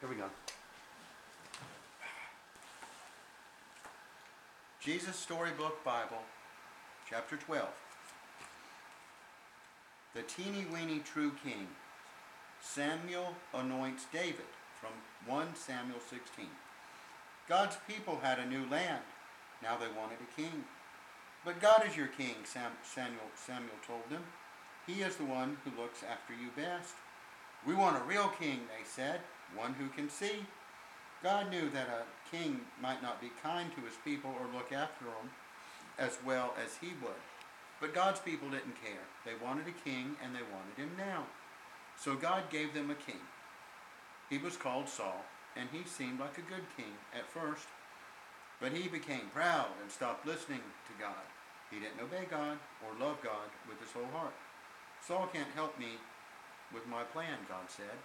Here we go. Jesus Storybook Bible, chapter 12. The teeny weeny true king. Samuel anoints David, from 1 Samuel 16. God's people had a new land. Now they wanted a king. But God is your king, Samuel told them. He is the one who looks after you best. We want a real king, they said, one who can see. God knew that a king might not be kind to his people or look after them as well as he would. But God's people didn't care. They wanted a king, and they wanted him now. So God gave them a king. He was called Saul, and he seemed like a good king at first. But he became proud and stopped listening to God. He didn't obey God or love God with his whole heart. Saul can't help me with my plan, God said.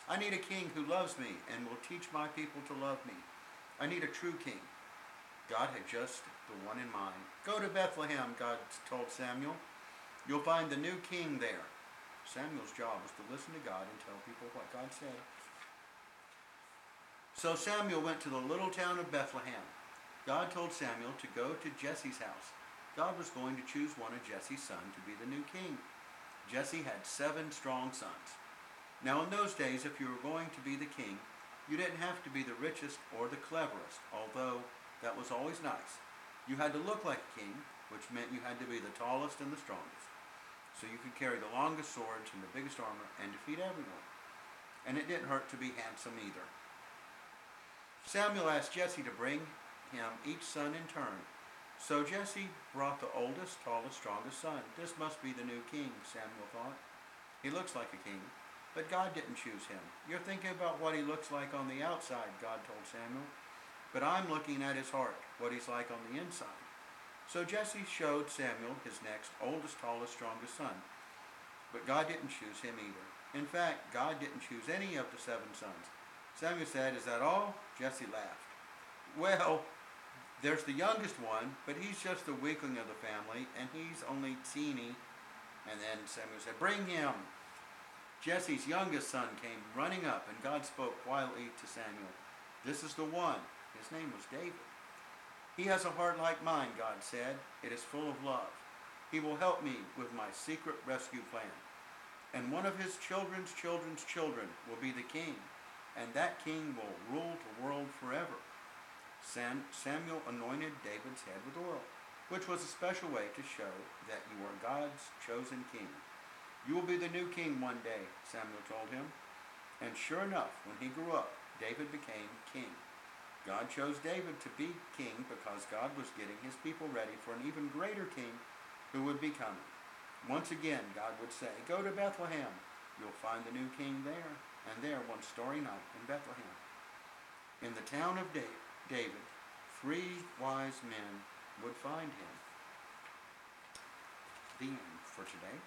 I need a king who loves me and will teach my people to love me. I need a true king. God had just the one in mind. Go to Bethlehem, God told Samuel. You'll find the new king there. Samuel's job was to listen to God and tell people what God said. So Samuel went to the little town of Bethlehem. God told Samuel to go to Jesse's house. God was going to choose one of Jesse's sons to be the new king. Jesse had 7 strong sons. Now in those days, if you were going to be the king, you didn't have to be the richest or the cleverest, although that was always nice. You had to look like a king, which meant you had to be the tallest and the strongest. So you could carry the longest swords and the biggest armor and defeat everyone. And it didn't hurt to be handsome either. Samuel asked Jesse to bring him each son in turn. So Jesse brought the oldest, tallest, strongest son. This must be the new king, Samuel thought. He looks like a king, but God didn't choose him. You're thinking about what he looks like on the outside, God told Samuel. But I'm looking at his heart, what he's like on the inside. So Jesse showed Samuel his next oldest, tallest, strongest son. But God didn't choose him either. In fact, God didn't choose any of the 7 sons. Samuel said, "Is that all?" Jesse laughed. "Well, there's the youngest one, but he's just the weakling of the family, and he's only teeny." And then Samuel said, "Bring him." Jesse's youngest son came running up, and God spoke quietly to Samuel. "This is the one." His name was David. "He has a heart like mine," God said. "It is full of love. He will help me with my secret rescue plan. And one of his children's children's children will be the king, and that king will rule the world forever." Samuel anointed David's head with oil, which was a special way to show that you are God's chosen king. "You will be the new king one day," Samuel told him. And sure enough, when he grew up, David became king. God chose David to be king because God was getting his people ready for an even greater king who would be coming. Once again, God would say, "Go to Bethlehem. You'll find the new king there." And there, one starry night in Bethlehem, in the town of David, 3 wise men would find him. The end for today.